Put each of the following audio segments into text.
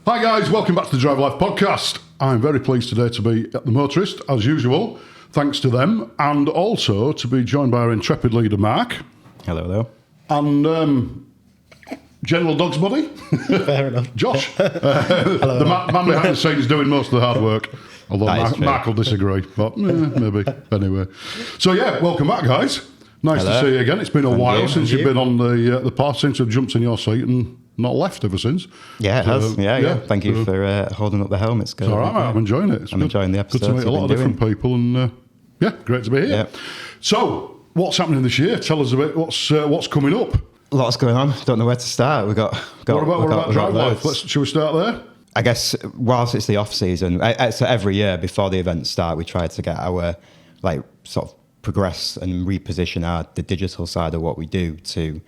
Hi guys, welcome back to the Drive Life podcast. I'm very pleased today to be at the Motorist, as usual, thanks to them, and also to be joined by our intrepid leader, Mark. Hello, hello. And General Dog's Buddy, Fair enough. Josh. Hello. The man behind the scenes doing most of the hard work, although Mark will disagree, but maybe. Anyway. So yeah, welcome back, guys. Nice to see you again. It's been a while since you've been on the pod, since you've jumped in your seat and not left ever since. Yeah, it has. Yeah. Thank you for holding up the helm. It's good. It's all right, mate. I'm enjoying it. I'm enjoying the episodes. Good to meet a lot of different people, and great to be here. Yeah. So, what's happening this year? Tell us a bit. What's coming up? Lots going on. Don't know where to start. What about DriveLife? Shall we start there? I guess whilst it's the off season, so every year before the events start, we try to get our sort of progress and reposition the digital side of what we do to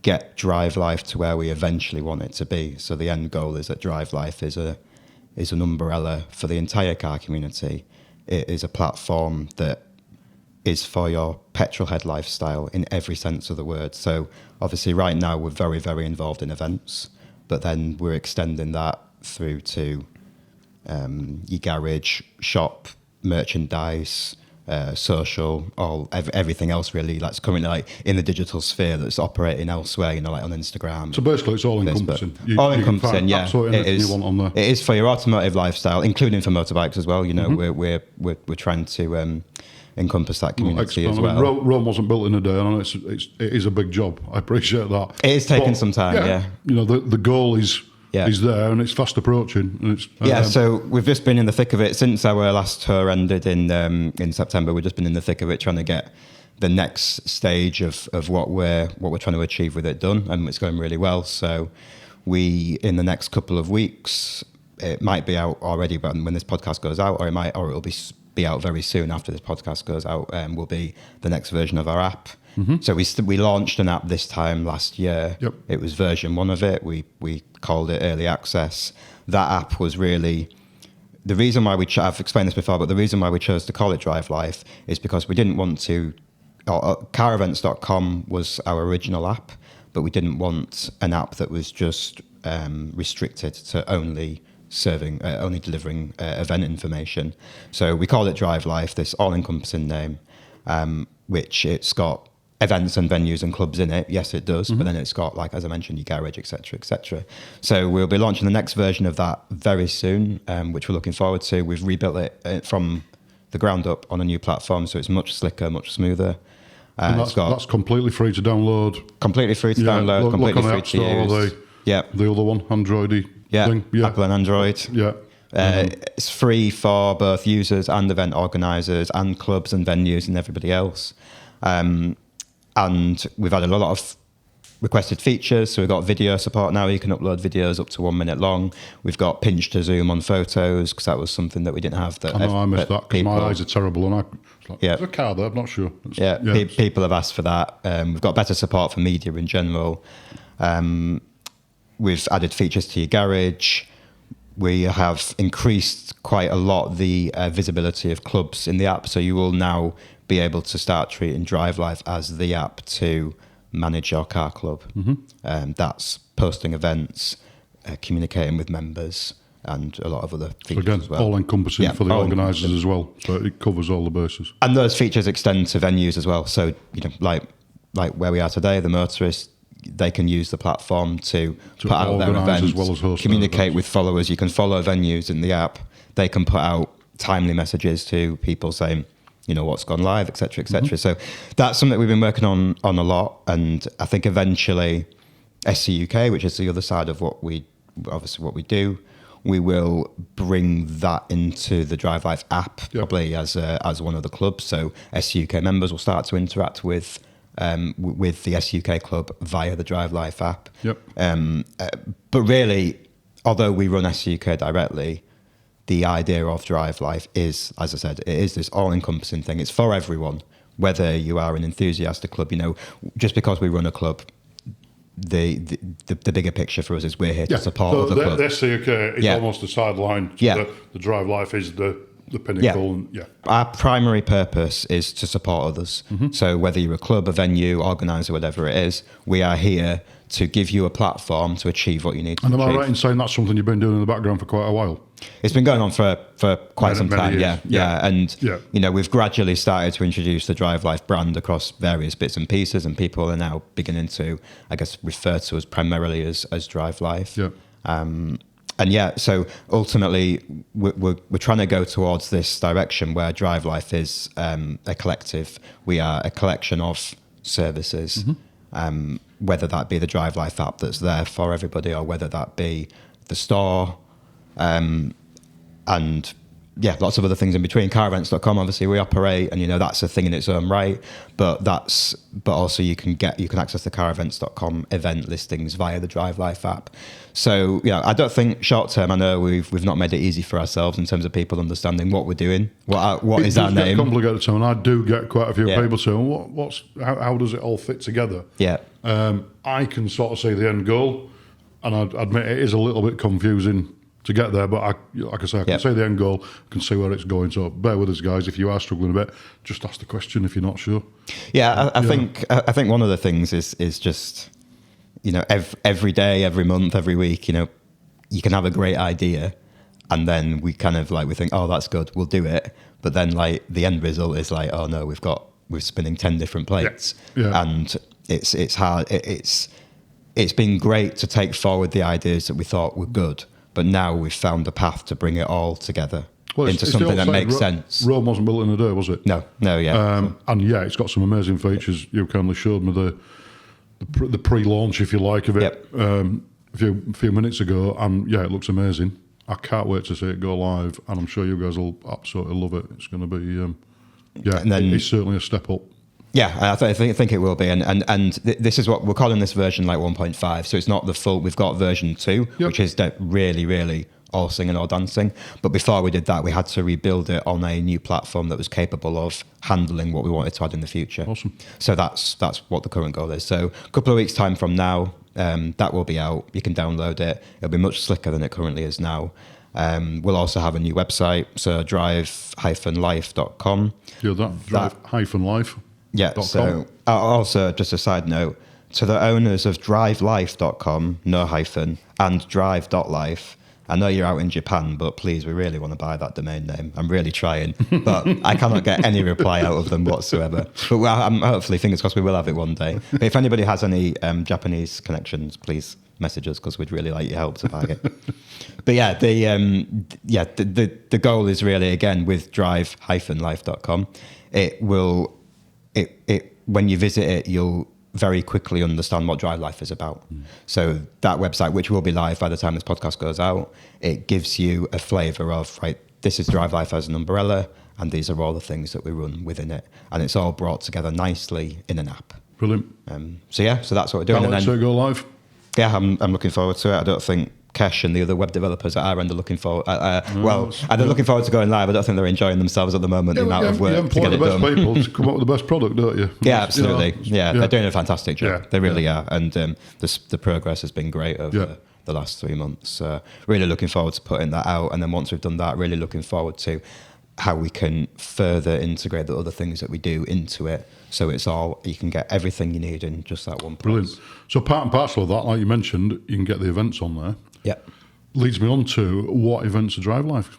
get DriveLife to where we eventually want it to be. So the end goal is that DriveLife is an umbrella for the entire car community. It is a platform that is for your petrolhead lifestyle in every sense of the word. So obviously right now we're very, very involved in events, but then we're extending that through to your garage, shop, merchandise, social, everything else really that's currently in the digital sphere that's operating elsewhere, like on Instagram. So basically it's all encompassing. All encompassing, yeah. Absolutely anything you want on there. It is for your automotive lifestyle, including for motorbikes as well. We're trying to encompass that community as well. I mean, Rome wasn't built in a day, and I know it is a big job. I appreciate that. It is taking some time, yeah. The goal is there, and it's fast approaching. And so we've just been in the thick of it since our last tour ended in September. We've just been in the thick of it, trying to get the next stage of what we're trying to achieve with it done, and it's going really well. So in the next couple of weeks, it might be out already, but when this podcast goes out, or it'll be out very soon after this podcast goes out, will be the next version of our app. Mm-hmm. So we launched an app this time last year. Yep. It was version 1 of it. We called it Early Access. That app was really the reason why I've explained this before, but the reason why we chose to call it DriveLife is because we didn't want to. CarEvents.com was our original app, but we didn't want an app that was just restricted to only delivering event information. So we called it DriveLife, this all-encompassing name, which it's got events and venues and clubs in it. Yes, it does. Mm-hmm. But then it's got, as I mentioned, your garage, etc., etc. So we'll be launching the next version of that very soon, which we're looking forward to. We've rebuilt it from the ground up on a new platform, so it's much slicker, much smoother. And that's completely free to download. Completely free to download, completely free to use. The other one, Android-y thing. Yeah, Apple and Android. Yeah. It's free for both users and event organisers and clubs and venues and everybody else. And we've added a lot of requested features. So we've got video support now. You can upload videos up to 1 minute long. We've got pinch to zoom on photos, because that was something that we didn't have. I missed that because my eyes are terrible. And there's a car there, I'm not sure. People have asked for that. We've got better support for media in general. We've added features to your garage. We have increased quite a lot the visibility of clubs in the app. So you will now be able to start treating DriveLife as the app to manage your car club. Mm-hmm. That's posting events, communicating with members, and a lot of other features as well. All-encompassing for the organisers as well. So it covers all the bases. And those features extend to venues as well. So, like where we are today, the Motorist, they can use the platform to put out their events, as well as host communicate with followers. You can follow venues in the app. They can put out timely messages to people saying, what's gone live, etc., etc. Mm-hmm. So that's something we've been working on a lot. And I think eventually SC UK, which is the other side of what we do, we will bring that into the DriveLife app, probably as one of the clubs. So SC UK members will start to interact with the SUK club via the DriveLife app. Yep. But really, although we run SUK directly, the idea of DriveLife is, as I said, it is this all-encompassing thing. It's for everyone, whether you are an enthusiastic club. Just because we run a club, the bigger picture for us is we're here to support the club. The SUK is almost a sideline. The DriveLife is the the pinnacle. And, yeah. Our primary purpose is to support others. So whether you're a club, a venue, organiser, whatever it is, we are here to give you a platform to achieve what you need to And achieve. am I right in saying that's something you've been doing in the background for quite a while? It's been going on for quite some Many time, years. yeah. And, Yeah. you know, we've gradually started to introduce the DriveLife brand across various bits and pieces, and people are now beginning to, I guess, refer to us primarily as DriveLife. Yeah. And yeah, so ultimately, we're trying to go towards this direction where DriveLife is a collective. We are a collection of services, whether that be the DriveLife app that's there for everybody, or whether that be the store, and yeah, lots of other things in between. Carevents.com, obviously, we operate, and you know that's a thing in its own right. But also you can access the Carevents.com event listings via the DriveLife app. So you know, I don't think short term. I know we've not made it easy for ourselves in terms of people understanding what we're doing. What is our name? It's complicated, and I do get quite a few people saying, how does it all fit together? Yeah. I can sort of see the end goal, and I admit it is a little bit confusing to get there, but like I say, I can see the end goal, I can see where it's going. So bear with us, guys. If you are struggling a bit, just ask the question if you're not sure. Yeah, I think one of the things is just, you know, every day, every month, every week, you know, you can have a great idea, and then we kind of we think, oh, that's good, we'll do it, but then the end result is oh no, we're spinning 10 different plates, and it's hard. It's been great to take forward the ideas that we thought were good. But now we've found a path to bring it all together into something that makes sense. Rome wasn't built in a day, was it? No, yeah. And yeah, it's got some amazing features. You kindly showed me the pre-launch, if you like, of it a few minutes ago, and yeah, it looks amazing. I can't wait to see it go live, and I'm sure you guys will absolutely love it. It's going to be, and then, it's certainly a step up. Yeah, I think it will be, and this is what we're calling this version 1.5. So it's not the full. We've got version 2, which is really, really all singing, all dancing. But before we did that, we had to rebuild it on a new platform that was capable of handling what we wanted to add in the future. Awesome. So that's what the current goal is. So a couple of weeks' time from now, that will be out. You can download it. It'll be much slicker than it currently is now. We'll also have a new website, so drive-life.com. Yeah, drive-life. Yeah, so also just a side note, to the owners of DriveLife.com, no hyphen, and Drive.life, I know you're out in Japan, but please, we really want to buy that domain name. I'm really trying, but I cannot get any reply out of them whatsoever. But I'm hopefully, fingers crossed, we will have it one day. But if anybody has any Japanese connections, please message us, because we'd really like your help to buy it. But yeah, the goal is really, again, with drive-life.com, it will... when you visit it, you'll very quickly understand what DriveLife is about. So that website, which will be live by the time this podcast goes out, it gives you a flavour of, this is DriveLife as an umbrella, and these are all the things that we run within it. And it's all brought together nicely in an app. Brilliant. So that's what we're doing. Can't wait to go live. Yeah, I'm looking forward to it. I don't think Kesh and the other web developers at our end are looking forward. They're looking forward to going live. I don't think they're enjoying themselves at the moment. The amount of work to get it done. People to come up with the best product, don't you? Yeah, absolutely. They're doing a fantastic job. They really are, and the progress has been great over the last 3 months. Really looking forward to putting that out, and then once we've done that, really looking forward to how we can further integrate the other things that we do into it. So you can get everything you need in just that one place. Brilliant. So part and parcel of that, like you mentioned, you can get the events on there. Yep. Leads me on to what events are DriveLife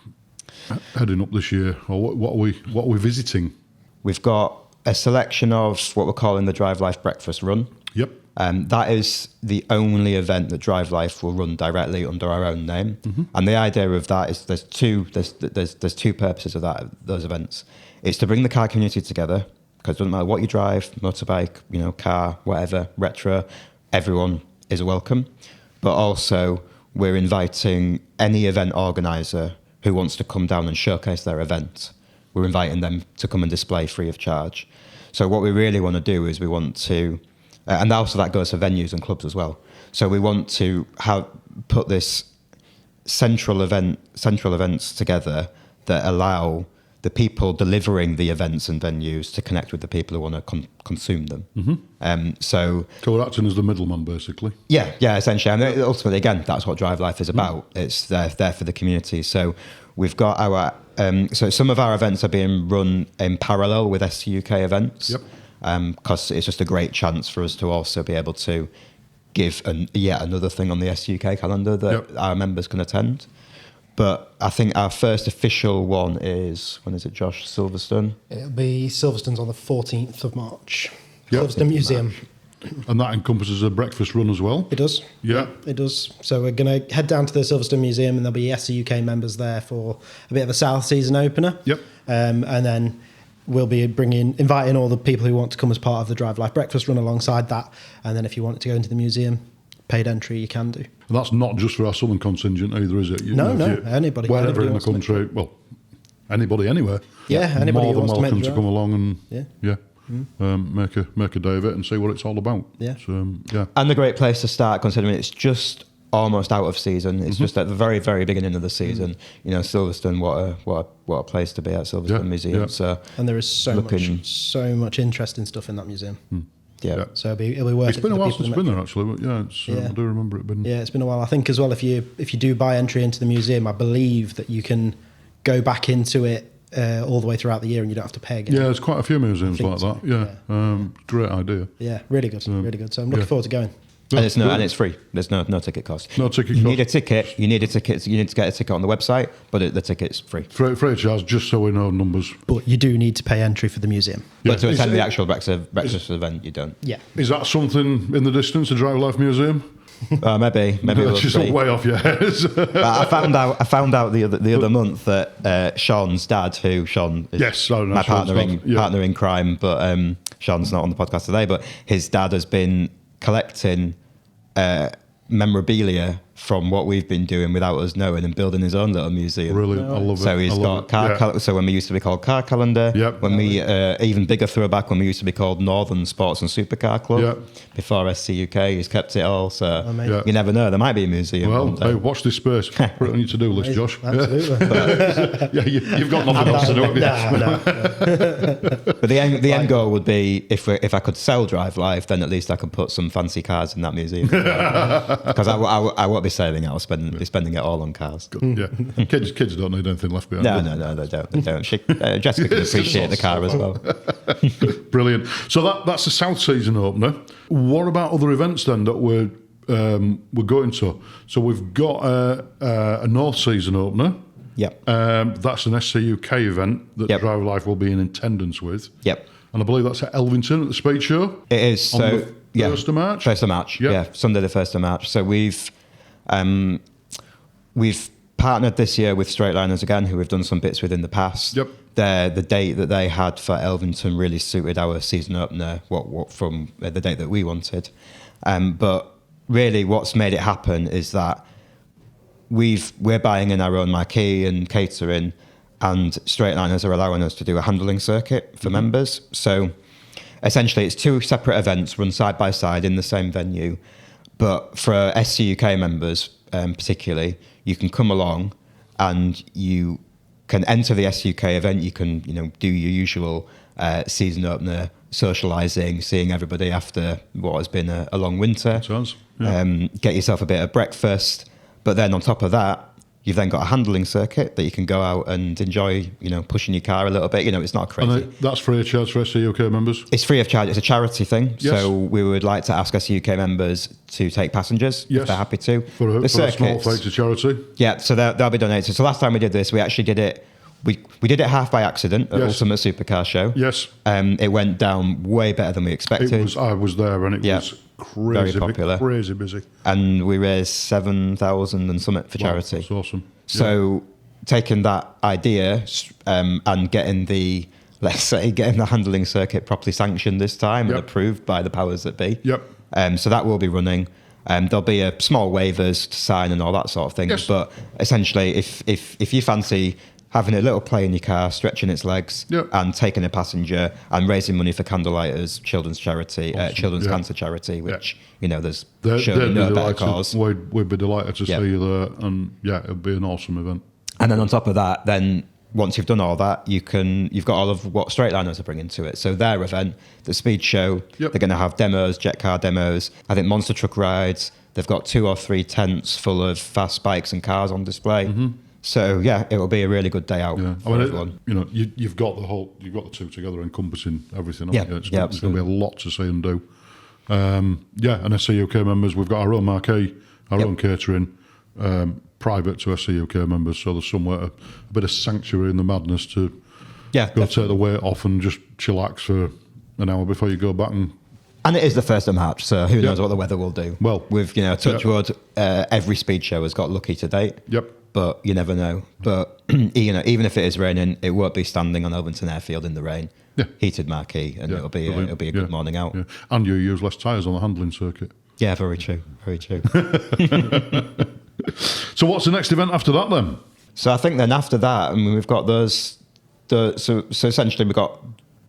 heading up this year, or what are we visiting? We've got a selection of what we're calling the DriveLife Breakfast Run. Yep. That is the only event that DriveLife will run directly under our own name. Mm-hmm. And the idea of that is there's two purposes of those events. It's to bring the car community together, because it doesn't matter what you drive, motorbike, car, whatever, retro, everyone is welcome. But also, we're inviting any event organiser who wants to come down and showcase their event. We're inviting them to come and display free of charge. So what we really want to do is we want to, and also that goes for venues and clubs as well. So we want to put this central events together that allow the people delivering the events and venues to connect with the people who want to consume them. So we're acting as the middleman, basically. Yeah, essentially. And ultimately, again, that's what DriveLife is about. It's there for the community. So we've got our... so some of our events are being run in parallel with SCUK events. Because it's just a great chance for us to also be able to give yet another thing on the SCUK calendar that our members can attend. But I think our first official one is, when is it, Josh? Silverstone? It'll be Silverstone's on the 14th of March. Silverstone Museum. And that encompasses a breakfast run as well? It does. Yeah. It does. So we're going to head down to the Silverstone Museum, and there'll be SCUK members there for a bit of a South season opener. And then we'll be inviting all the people who want to come as part of the DriveLife Breakfast Run alongside that. And then if you want to go into the museum, paid entry you can do. And that's not just for our southern contingent either, is it? No, anybody. Wherever in the country, anybody anywhere. Yeah, anybody more who than wants welcome to come along and Yeah. make a day of it and see what it's all about. Yeah. So, And a great place to start, considering it's just almost out of season. It's just at the very, very beginning of the season. Silverstone, what a place to be at, Silverstone Museum. So, and there is so much interesting stuff in that museum. Yeah. So it'll be worth it. It's been a while since it's been there, actually. But I do remember it being. Yeah, it's been a while. I think as well, if you do buy entry into the museum, I believe that you can go back into it all the way throughout the year, and you don't have to pay again. Yeah, there's quite a few museums like that. Yeah. Great idea. Yeah, really good, really good. So I'm looking forward to going. And it's free. There's no ticket cost. No ticket cost. You need a ticket. You need to get a ticket on the website, but the ticket's free. Free of charge, just so we know numbers. But you do need to pay entry for the museum. But to attend the actual breakfast event, you don't. Yeah. Is that something in the distance, a DriveLife Museum? Maybe we'll just see. way off your head. I found out the other month that Sean's dad, who Sean is my partner in crime, but Sean's not on the podcast today. But his dad has been collecting memorabilia from what we've been doing without us knowing, and building his own little museum. Brilliant. I love it. So he's got so when we used to be called Car Calendar, when we even bigger throwback when we used to be called Northern Sports and Supercar Club, before SCUK, he's kept it all. So you never know, there might be a museum. Well, hey, watch this space. Put it on your to-do list, Josh. Absolutely. You've got nothing else to do. But the end goal would be if I could sell DriveLife, then at least I could put some fancy cars in that museum. Because I won't be selling it. I'll be spending it all on cars. Yeah, kids don't need anything left behind. No, they don't. Jessica can appreciate the car as well. Brilliant. So that's the South season opener. What about other events then that we're going to? So we've got a North season opener. Yep. That's an SCUK event that DriveLife will be in attendance with. Yep. And I believe that's at Elvington at the Speed Show. It is. On the 1st of March? 1st of March, Sunday the 1st of March. So we've partnered this year with Straight Liners again, who we've done some bits with in the past. Yep. The date that they had for Elvington really suited our season opener, what from the date that we wanted. But really what's made it happen is that we're buying in our own marquee and catering, and Straight Liners are allowing us to do a handling circuit for members. So essentially it's two separate events run side by side in the same venue. But for SCUK members particularly, you can come along and you can enter the SCUK event. You can do your usual season opener, socialising, seeing everybody after what has been a long winter. Sounds, get yourself a bit of breakfast. But then on top of that, you've then got a handling circuit that you can go out and enjoy, pushing your car a little bit. It's not crazy. And that's free of charge for SCUK members? It's free of charge. It's a charity thing. Yes. So we would like to ask SCUK members to take passengers if they're happy to. For a small fee to charity? Yeah, so they'll be donated. So last time we did this, we actually did it. We did it half by accident at Ultimate Supercar Show. Yes. It went down way better than we expected. I was there and it was crazy, very popular, crazy busy. And we raised 7,000 and something for charity. That's awesome. So taking that idea and getting the handling circuit properly sanctioned this time and approved by the powers that be. Yep. So that will be running. There'll be a small waivers to sign and all that sort of thing. Yes. But essentially, if you fancy having a little play in your car, stretching its legs, and taking a passenger and raising money for Candlelighters, children's charity, children's cancer charity, which there's surely no better cause. We'd be delighted to see you there, and it'd be an awesome event. And then on top of that, then once you've done all that, you've got all of what Straightliners are bringing to it. So their event, the speed show, they're going to have demos, jet car demos. I think monster truck rides. They've got 2 or 3 tents full of fast bikes and cars on display. Mm-hmm. So yeah, it will be a really good day out for everyone. You've got the two together encompassing everything. Yeah, It's going to be a lot to see and do. And SC UK members, we've got our own marquee, our own catering. Private to SC UK members, so there's somewhere a bit of sanctuary in the madness to go take the weight off and just chillax for an hour before you go back. And it is the 1st of March, so who knows what the weather will do. Well, with touch wood, every speed show has got lucky to date. Yep. But you never know. But even if it is raining, it won't be standing on Overton Airfield in the rain. Yeah. Heated marquee, and it'll be a good morning out. Yeah. And you use less tyres on the handling circuit. Yeah, very true. Very true. So what's the next event after that then? So I think then after that, we've got those. So essentially we've got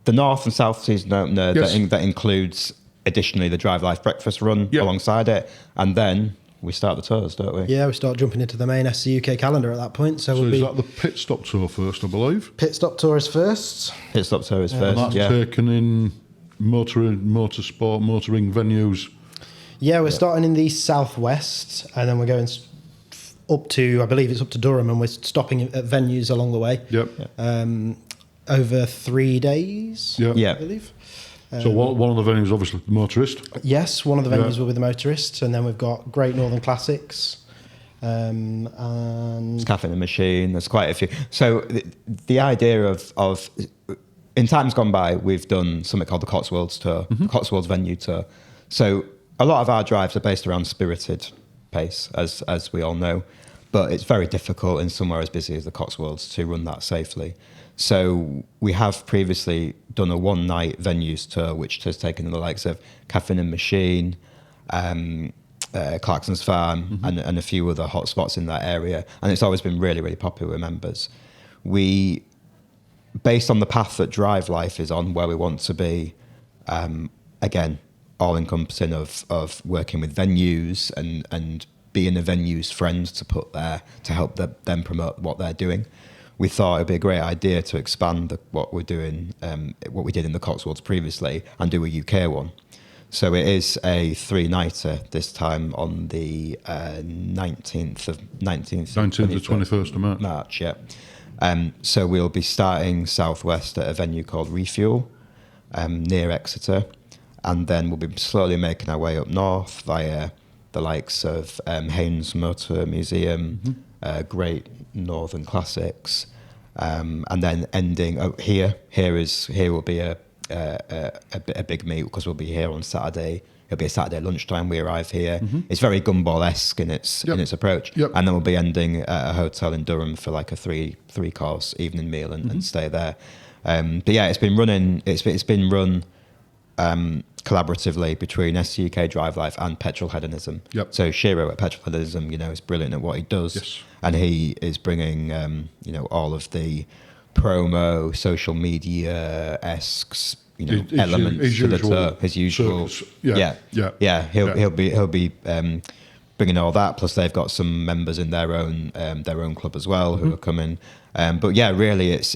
the North and South season opener that includes additionally the DriveLife Breakfast Run alongside it, and then we start the tours, don't we? Yeah, we start jumping into the main SC UK calendar at that point. So is that the pit stop tour first, I believe? Pit stop tour is first. Pit stop tour is first. And that's taken in motorsport, motoring venues. Yeah, we're starting in the southwest, and then we're going up to, I believe it's up to Durham, and we're stopping at venues along the way. Yep. Over 3 days, I believe. So one of the venues, obviously, the Motorist. Yes, one of the venues will be the Motorist, and then we've got Great Northern Classics, and Cafe and the Machine. There's quite a few. So the idea of in times gone by, we've done something called the Cotswolds Tour, Cotswolds Venue Tour. So a lot of our drives are based around spirited pace, as we all know, but it's very difficult in somewhere as busy as the Cotswolds to run that safely. So we have previously done a 1-night venues tour, which has taken the likes of Caffeine and Machine, Clarkson's Farm, and a few other hot spots in that area. And it's always been really, really popular with members. We, based on the path that DriveLife is on, where we want to be, again, all-encompassing of working with venues and being a venue's friend to put there to help them promote what they're doing. We thought it'd be a great idea to expand what we're doing, what we did in the Cotswolds previously, and do a UK one. So it is a 3-nighter this time on the 19th to 21st of March. March, yeah. So we'll be starting southwest at a venue called Refuel near Exeter, and then we'll be slowly making our way up north via the likes of Haynes Motor Museum, Great Northern Classics, and then ending here. Here will be a big meet because we'll be here on Saturday. It'll be a Saturday lunchtime. We arrive here. It's very Gumball-esque in its approach, and then we'll be ending at a hotel in Durham for like a three-course evening meal and stay there. But yeah, it's been running. It's been run collaboratively between SCUK DriveLife and Petrol Hedonism. So Shiro at Petrol Hedonism, is brilliant at what he does, and he is bringing all of the promo, social media esque elements to the tour. His usual, He'll be bringing all that. Plus, they've got some members in their own club as well who are coming. But yeah, really, it's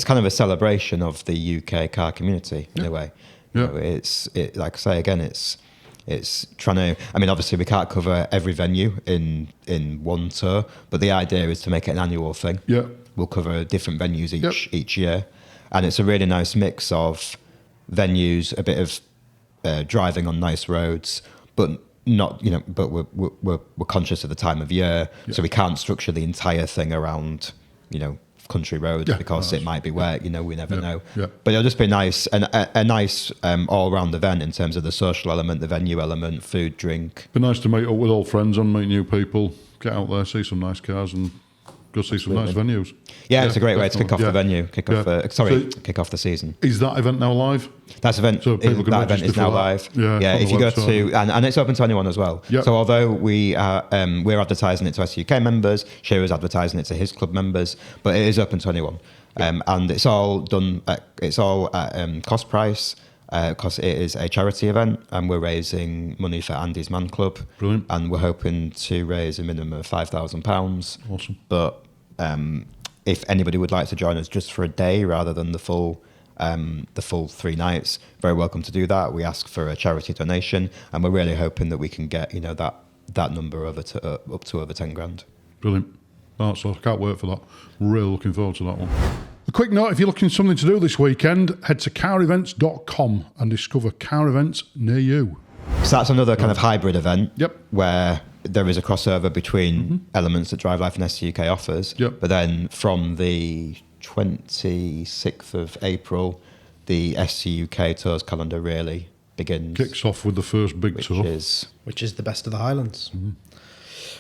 kind of a celebration of the UK car community in a way. Like I say again, it's trying to. I mean, obviously we can't cover every venue in one tour, but the idea is to make it an annual thing. We'll cover different venues each year, and it's a really nice mix of venues, a bit of driving on nice roads, but not But we're conscious of the time of year, so we can't structure the entire thing around country roads because it might be wet, we never know. But it'll just be nice, and a nice all-round event in terms of the social element, the venue element, food, drink. Be nice to meet up with old friends and meet new people, get out there, see some nice cars and go see some nice venues. It's a great way to kick off the venue, kick off the season. Is that event now live? That event is now live. If you go to, and it's open to anyone as well. So although we're advertising it to SUK members, Shearer's advertising it to his club members, but it is open to anyone. And it's all done, it's all at cost price, because it is a charity event, and we're raising money for Andy's Man Club. Brilliant. And we're hoping to raise a minimum of £5,000. Awesome. But if anybody would like to join us just for a day rather than the full 3 nights, very welcome to do that. We ask for a charity donation, and we're really hoping that we can get that number up to over 10 grand. Brilliant. So I can't wait for that. Really looking forward to that one. A quick note, if you're looking for something to do this weekend, head to carevents.com and discover car events near you. So that's another kind of hybrid event. Yep. Where there is a crossover between elements that DriveLife and SC UK offers. Yep. But then from the 26th of April, the SC UK Tours calendar really begins. Kicks off with the first big tour. Which is the best of the Highlands.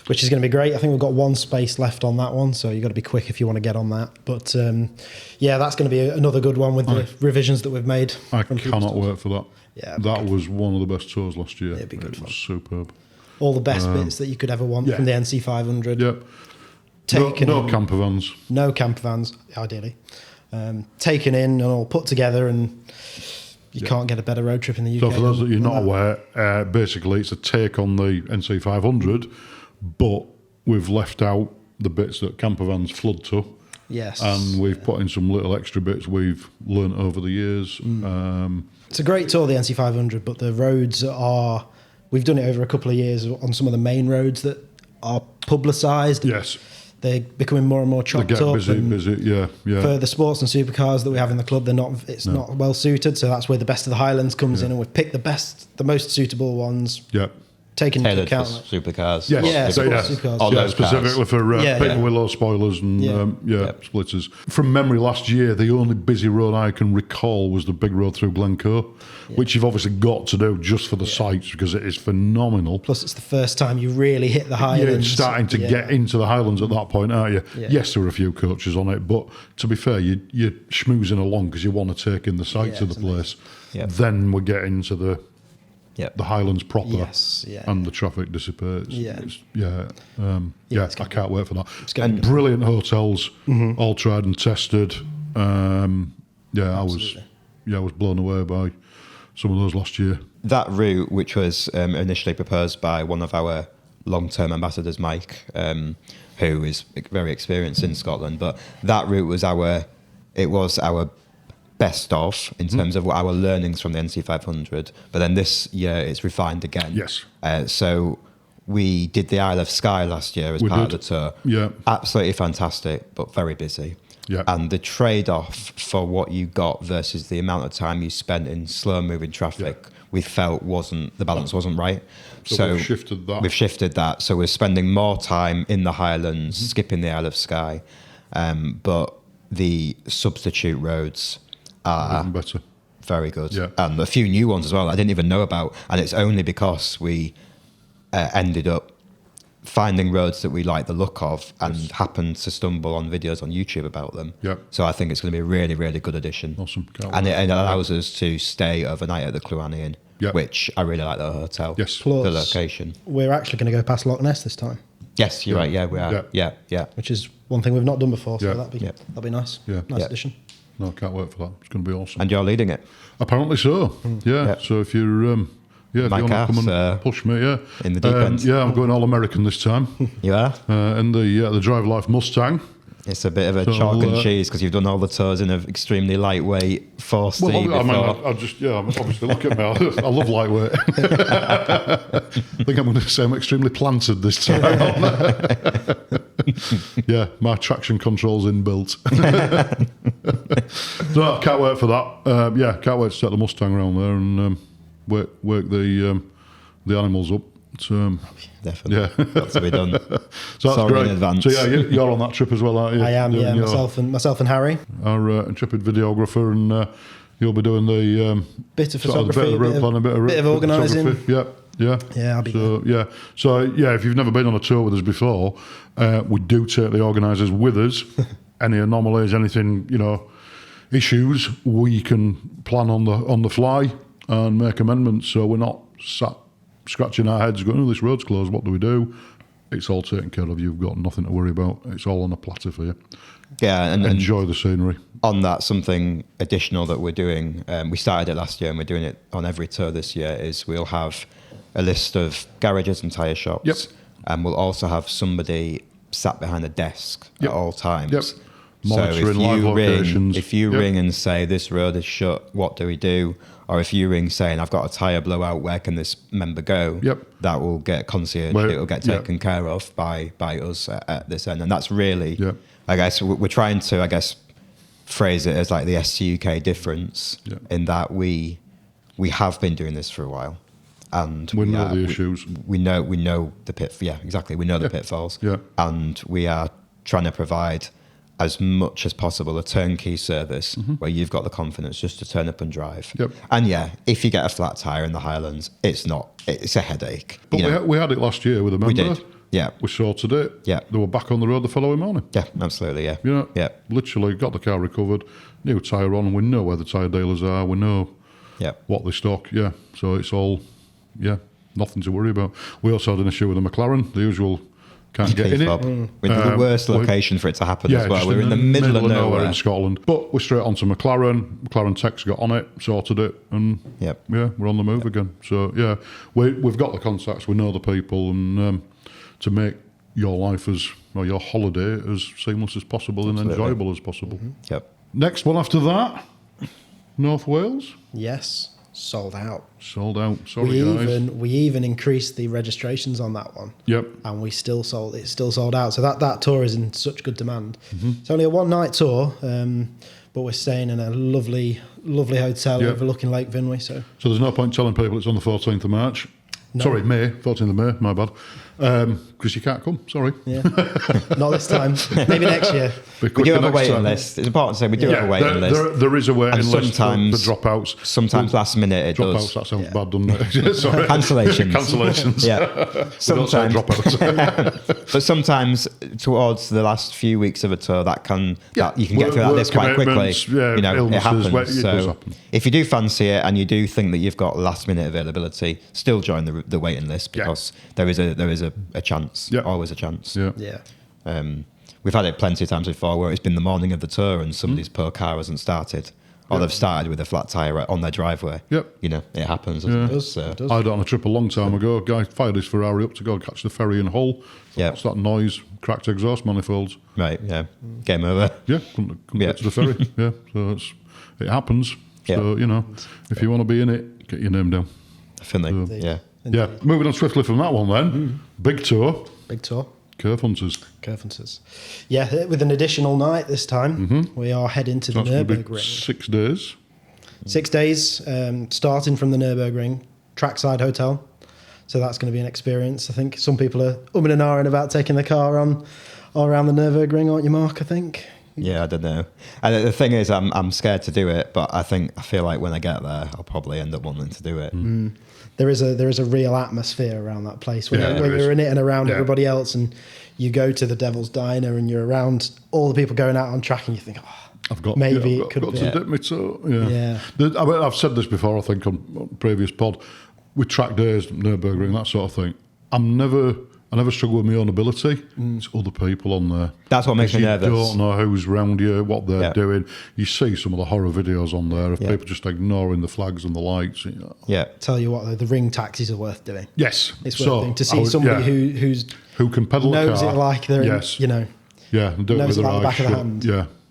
Which is going to be great. I think we've got 1 space left on that one, so you've got to be quick if you want to get on that. But yeah, that's going to be another good one with the revisions that we've made. I cannot wait for that. Yeah, that was one of the best tours last year. It'd be good fun. Was superb. All the best bits that you could ever want from the NC 500. Yep. No camper vans. No camper vans, ideally. Taken in and all put together, and you can't get a better road trip in the UK. So for those that you're not aware, basically it's a take on the NC 500, but we've left out the bits that camper vans flood to. Yes. And we've put in some little extra bits we've learnt over the years. It's a great tour, the NC 500, but the roads are... We've done it over a couple of years on some of the main roads that are publicised. Yes. They're becoming more and more chopped up. They get busy, yeah. For the sports and supercars that we have in the club, it's not well suited, so that's where the best of the Highlands comes in, and we've picked the most suitable ones. Yeah. Taking into account supercars. Yes. Supercars. Specifically for people with low spoilers and splitters. From memory, last year the only busy road I can recall was the big road through Glencoe, which you've obviously got to do just for the sights because it is phenomenal. Plus, it's the first time you really hit the Highlands. You're starting to get into the Highlands at that point, aren't you? Yeah. Yes, there are a few coaches on it, but to be fair, you're schmoozing along because you want to take in the sights of the place. Then we're getting to the Highlands proper, and the traffic dissipates. I can't wait for that. And brilliant hotels, all tried and tested. I was blown away by some of those last year. That route, which was initially proposed by one of our long-term ambassadors, Mike, who is very experienced in Scotland, but that route was our best of in terms of our learnings from the NC 500, but then this year it's refined again. Yes. So we did the Isle of Skye last year as part of the tour. Yeah. Absolutely fantastic, but very busy. Yeah. And the trade-off for what you got versus the amount of time you spent in slow-moving traffic, we felt the balance wasn't right. So we've shifted that. We've shifted that. So we're spending more time in the Highlands, skipping the Isle of Skye, but the substitute roads are even better. Very good. And a few new ones as well I didn't even know about, and it's only because we ended up finding roads that we like the look of and happened to stumble on videos on YouTube about them. So I think it's going to be a really, really good addition. Awesome. And it allows us to stay overnight at the Cluany Inn, which I really like the hotel. Yes. Plus, the location. We're actually going to go past Loch Ness this time. Yes, you're right. Yeah, we are. Yeah. Which is one thing we've not done before, so that'll be nice. Nice addition. No, I can't wait for that. It's going to be awesome. And you're leading it? Apparently so. So if you're... if you want to come and push me, in the deep end. I'm going all American this time. You are? In the DriveLife Mustang. It's a bit of a chalk and cheese because you've done all the tours in an extremely lightweight 4C before. Obviously look at me. I love lightweight. I think I'm going to say I'm extremely planted this time. My traction control's inbuilt. So I can't wait for that. Can't wait to set the Mustang around there and work the animals up. Definitely. Got to be done. So that's great. In advance. So you're on that trip as well, aren't you? I am, myself and Harry. Our intrepid videographer, and you'll be doing the bit of photography, bit of route planning, bit of organising. I'll be good. So if you've never been on a tour with us before, we do take the organisers with us. Any anomalies, anything, issues, we can plan on the fly and make amendments. So we're not sat scratching our heads going, this road's closed, what do we do? It's all taken care of. You've got nothing to worry about. It's all on a platter for you. And enjoy the scenery. On that, something additional that we're doing, we started it last year and we're doing it on every tour this year, is we'll have a list of garages and tyre shops. And we'll also have somebody sat behind a desk at all times. Yep. Monitoring live locations. If you ring and say this road is shut, what do we do? Or if you ring saying I've got a tyre blowout, where can this member go? That will get concierge. It will get taken care of by us at this end, and that's really, I guess, we're trying to, I guess, phrase it as like the SCUK difference in that we have been doing this for a while, and we know the issues. We know the pit. Yeah, exactly. We know the pitfalls. And we are trying to provide as much as possible a turnkey service where you've got the confidence just to turn up and drive. And if you get a flat tyre in the Highlands, it's a headache. But we had it last year with a member. We did. Yeah. We sorted it. Yeah. They were back on the road the following morning. Yeah, absolutely, yeah. Literally got the car recovered, new tyre on, we know where the tyre dealers are, we know what they stock, So it's all, nothing to worry about. We also had an issue with the McLaren, the usual can't get in it. With the worst location for it to happen as well. We're in the middle of nowhere in Scotland. But we're straight onto McLaren. McLaren Tech's got on it, sorted it, and we're on the move again. So we've got the contacts, we know the people, and to make your life or your holiday as seamless as possible and enjoyable as possible. Next one after that, North Wales. Yes. Sold out. Sorry, guys. We even increased the registrations on that one. And it's still sold out. So that tour is in such good demand. It's only a one-night tour, but we're staying in a lovely hotel overlooking Lake Vinwy. So there's no point telling people it's on the 14th of March. No. Sorry, 14th of May, my bad. Because you can't come, sorry. Not this time. Maybe next year. We do have a waiting list. It's important to say we do have a waiting list. There is a waiting list for dropouts. Sometimes last minute it dropouts, does. That sounds bad, doesn't it? Sorry. Cancellations. Sometimes. But sometimes towards the last few weeks of a tour, you can get through that list quite quickly. It happens. So if you do fancy it and you do think that you've got last minute availability, still join the waiting list because there is a chance, always a chance. We've had it plenty of times before where it's been the morning of the tour and somebody's poor car hasn't started, or they've started with a flat tyre on their driveway. It happens. It does. I did on a trip a long time ago. A guy fired his Ferrari up to go catch the ferry in Hull. What's that noise? Cracked exhaust manifolds. Right. Game over. Couldn't get to the ferry. So it happens. So if you want to be in it, get your name down. Definitely. Moving on swiftly from that one then. Big tour. Curve Hunters. With an additional night this time. We are heading to the Nürburgring. 6 days. 6 days, starting from the Nürburgring trackside hotel. So that's going to be an experience. I think some people are umming and ahhing about taking the car on around the Nürburgring, aren't you, Mark? I think. Yeah, I don't know. And the thing is, I'm scared to do it, but I feel like when I get there, I'll probably end up wanting to do it. There is a real atmosphere around that place when you're in it and around everybody else, and you go to the Devil's Diner and you're around all the people going out on track, and you think, I've got to dip my toe. I've said this before, I think, on previous pod, with track days, Nürburgring, that sort of thing. I never struggle with my own ability. It's other people on there. That's what makes me nervous. You don't know who's round you, what they're doing. You see some of the horror videos on there of people just ignoring the flags and the lights. Tell you what, though, the ring taxis are worth doing. Yes. It's worth doing. To see somebody who can pedal a car. Knows it like they're, and do it with the back of the hand.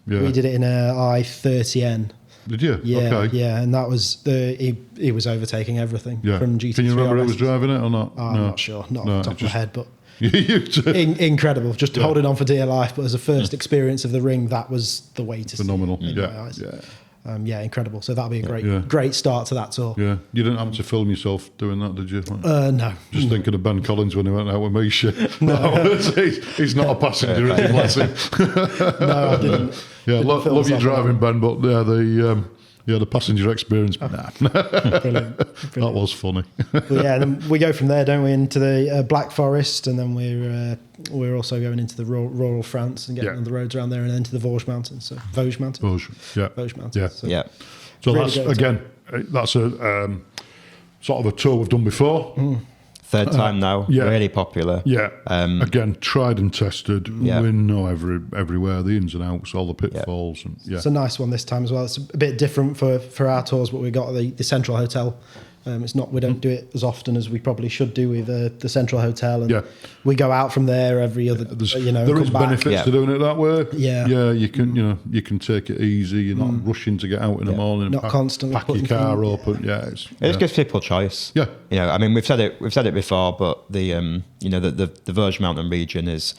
We did it in a i30N. Did you? And that was he was overtaking everything from GT3. Can you remember who was driving it or not? I'm not sure, not off the top of my head, but incredible. Just holding on for dear life. But as a first experience of the ring, that was the way to phenomenal. See incredible. So that'll be a great start to that tour. You didn't happen to film yourself doing that, did you? No. Just thinking of Ben Collins when he went out with Misha. No, he's not a passenger, is he? Bless him. No, I didn't. Love you driving, Ben, but the passenger experience. Brilliant. That was funny. And then we go from there, don't we, into the Black Forest, and then we're also going into the rural France and getting on the roads around there, and then to the Vosges Mountains. So Vosges Mountains. Vosges Mountains. So really that's a sort of a tour we've done before. Third time now, really popular. Again, tried and tested. We know everywhere, the ins and outs, all the pitfalls. And, It's a nice one this time as well. It's a bit different for our tours, but we got the central hotel It's not, we don't do it as often as we probably should do with the Central Hotel, and Yeah. we go out from there every other, there is benefits to doing it that way. Yeah. You can take it easy. You're not rushing to get out in the morning. Not constantly pack your car up. And, it just gives people choice. Yeah. I mean, we've said it before, but the the Virgin Mountain region is.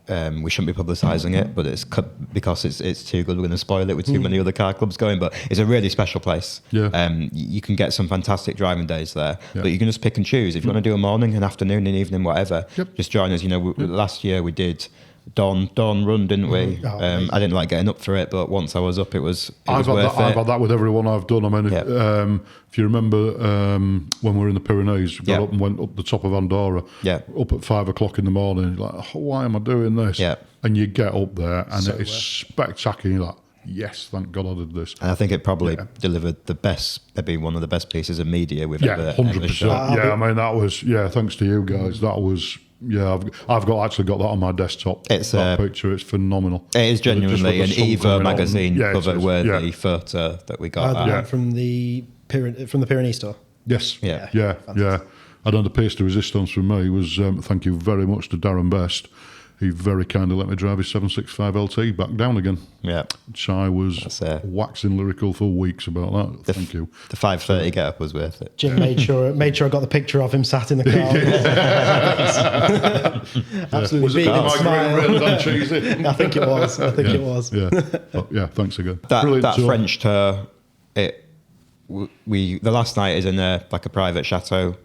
We shouldn't be publicising it, but it's because it's too good. We're going to spoil it with too many other car clubs going. But it's a really special place. Yeah. You can get some fantastic driving days there, but you can just pick and choose. If you want to do a morning, an afternoon, an evening, whatever, just join us. Last year we did dawn run, didn't we? I didn't like getting up for it, but once I was up, it was worth it. I've had that with everyone I've done. I mean, if you remember when we were in the Pyrenees, we got up and went up the top of Andorra, up at 5 o'clock in the morning. You're like, why am I doing this? Yeah. And you get up there, and it is spectacular. You're like, yes, thank God I did this. And I think it probably delivered the best, maybe one of the best pieces of media we've ever 100%. shot. I mean, that was, thanks to you guys, that was... Yeah, I've actually got that on my desktop. It's that picture. It's phenomenal. It is genuinely an Eva magazine cover-worthy photo that we got. From the Pyrenees store. Yes. Yeah. And then the piece de resistance from me was thank you very much to Darren Best. He very kindly let me drive his 765 LT back down again. Yeah. Which I was waxing lyrical for weeks about that. Thank you. The 530 get-up was worth it. Jim made sure I got the picture of him sat in the car. Absolutely beating a smile. I think it was. It was. Yeah, thanks again. That French tour, the last night is in a private chateau,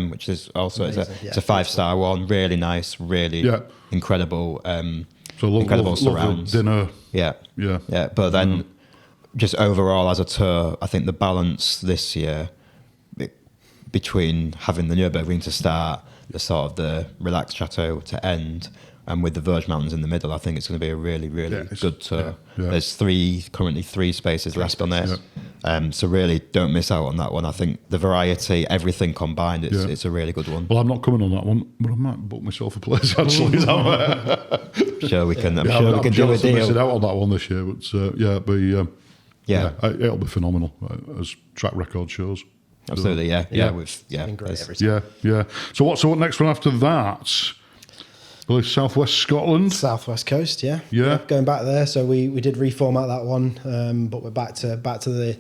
which is also it's a 5-star one, really nice, really incredible, incredible surrounds. Dinner, yeah. But then, just overall as a tour, I think the balance this year between having the Nürburgring to start, the sort of the relaxed chateau to end, and with the Virgin Mountains in the middle, I think it's going to be a really, really good tour. There's currently three spaces left on this. So really don't miss out on that one. I think the variety, everything combined, it's a really good one. Well, I'm not coming on that one, but I might book myself a place actually. Sure we can. I'm sure we can do a deal. Missing out on that one this year, but it'll be phenomenal as track record shows. Absolutely, It's been great. So what next one after that? Southwest Scotland, Southwest Coast, going back there. So we did reformat that one, but we're back to the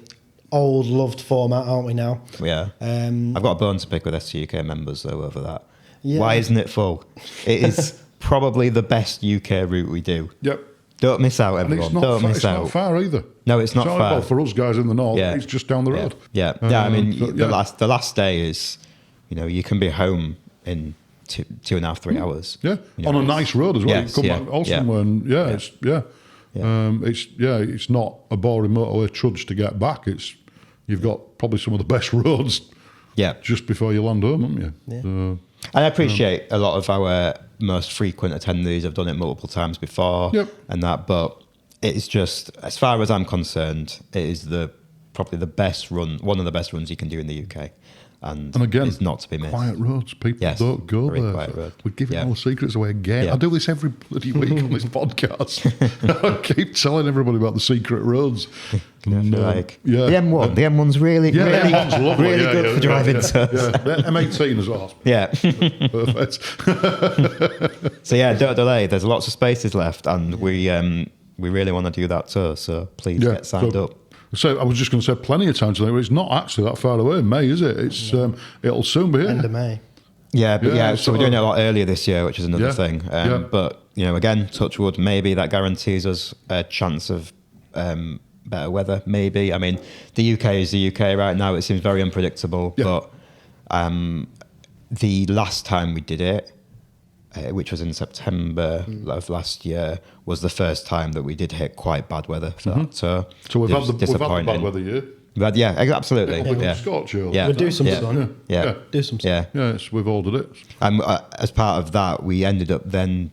old loved format, aren't we now? Yeah. I've got a bone to pick with SUK members though over that. Yeah. Why isn't it full? It is probably the best UK route we do. Yep. Don't miss out, everyone. Don't miss out. It's not far either. No, it's not far. Well, for us guys in the north, it's just down the road. Yeah. I mean, the last day is, you can be home in 2.5, 3 hours. Yeah, on a nice road as well. Yes, you come back Alston it's not a boring motorway trudge to get back. You've got probably some of the best roads. Yeah, just before you land home, haven't you? Yeah. And I appreciate a lot of our most frequent attendees have done it multiple times before, and that. But it's just, as far as I'm concerned, it is probably the best run, one of the best runs you can do in the UK. And again, it's not to be missed. Quiet roads, people don't go there. Quiet road. We're giving all secrets away again. I do this every bloody week on this podcast. I keep telling everybody about the secret roads. The M1's really good for driving tours. M18 as well. Yeah. Perfect. So don't delay. There's lots of spaces left, and we really want to do that tour. So please get signed up. So I was just going to say plenty of time today. It's not actually that far away in May, is it? It's it'll soon be here. End of May. So we're doing it a lot earlier this year, which is another thing. But again, touch wood, maybe that guarantees us a chance of better weather. Maybe. I mean, the UK is the UK right now. It seems very unpredictable. But the last time we did it, which was in September of last year, was the first time that we did hit quite bad weather for that tour. So we've had the bad weather year. But absolutely. We'll do some sun. Do some sun. Yes, we've ordered it. As part of that, we ended up then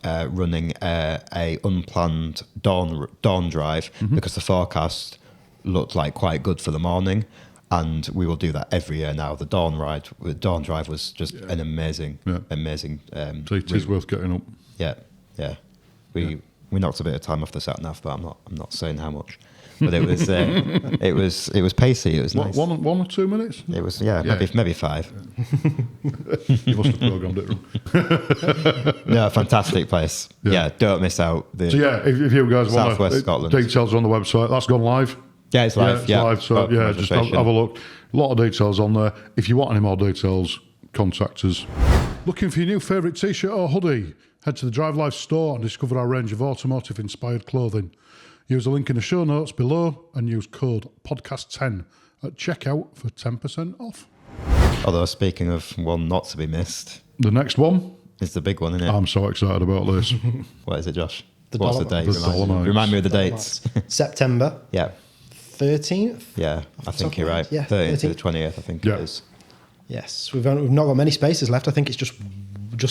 running a unplanned dawn drive because the forecast looked like quite good for the morning. And we will do that every year now. The dawn drive was just an amazing. So it is worth getting up. We knocked a bit of time off the sat nav, but I'm not saying how much. but it was pacey. It was nice. One or 2 minutes? It was maybe 5. You must have programmed it wrong. No, fantastic place. Yeah, don't miss out. So if you guys want Southwest Scotland. Details are on the website. That's gone live. Yeah, it's live. Yeah, it's live. So just have a look. A lot of details on there. If you want any more details, contact us. Looking for your new favourite t-shirt or hoodie? Head to the DriveLife store and discover our range of automotive-inspired clothing. Use the link in the show notes below and use code podcast10 at checkout for 10% off. Although, speaking of one not to be missed, the next one is the big one, isn't it? I'm so excited about this. What is it, Josh? What's the date? Remind me of the dates. September. Yeah. 13th? Yeah, I think you're right. Yeah, 13th to the 20th, I think it is. Yes, we've not got many spaces left. I think it's just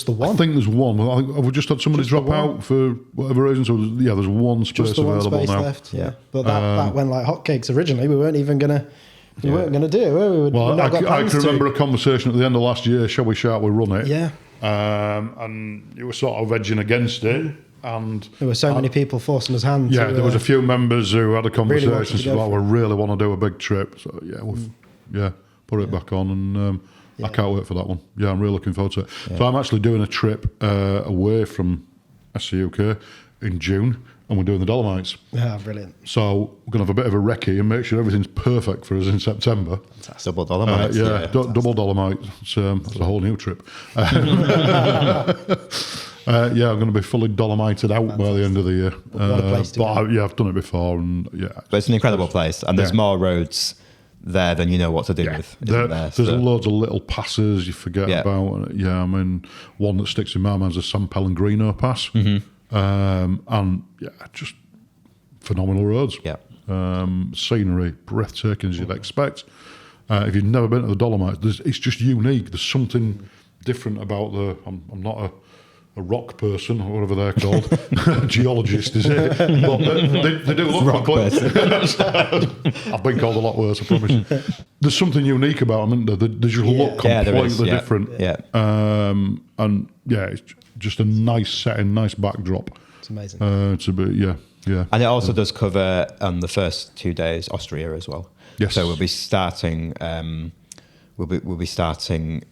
the one. I think there's one. Have we just had somebody drop out for whatever reason? So there's one space just the one available space now. left. Yeah, but that went like hotcakes. Originally, we weren't even gonna. We weren't going to do it, were we? Well, I can remember a conversation at the end of last year. Shall we run it? Yeah. And you were sort of edging against it. And there were so many people forcing us hand. Yeah, there was a few members who had a conversation. Really we really want to do a big trip. So we've put it back on, and I can't wait for that one. Yeah, I'm really looking forward to it. Yeah. So I'm actually doing a trip away from UK in June, and we're doing the Dolomites. Yeah, brilliant. So we're going to have a bit of a recce and make sure everything's perfect for us in September. Fantastic. Double Dolomites. Double Dolomites. It's a whole new trip. I'm going to be fully Dolomited out by the end of the year. What a place to go. I've done it before, and but it's an incredible place, and there's more roads there than you know what to do with. There's loads of little passes you forget about. Yeah, I mean, one that sticks in my mind is the San Pellegrino Pass. Mm-hmm. And just phenomenal roads. Yeah. Scenery, breathtaking as you'd expect. If you've never been to the Dolomites, it's just unique. There's something different about I'm not a rock person or whatever they're called. Geologist, is it? But they do look rock quite. I've been called a lot worse, I promise you. There's something unique about them, isn't there? They just look completely different. Yeah. And it's just a nice setting, nice backdrop. It's amazing. And it also does cover on the first 2 days Austria as well. Yes. So we'll be starting. We'll be starting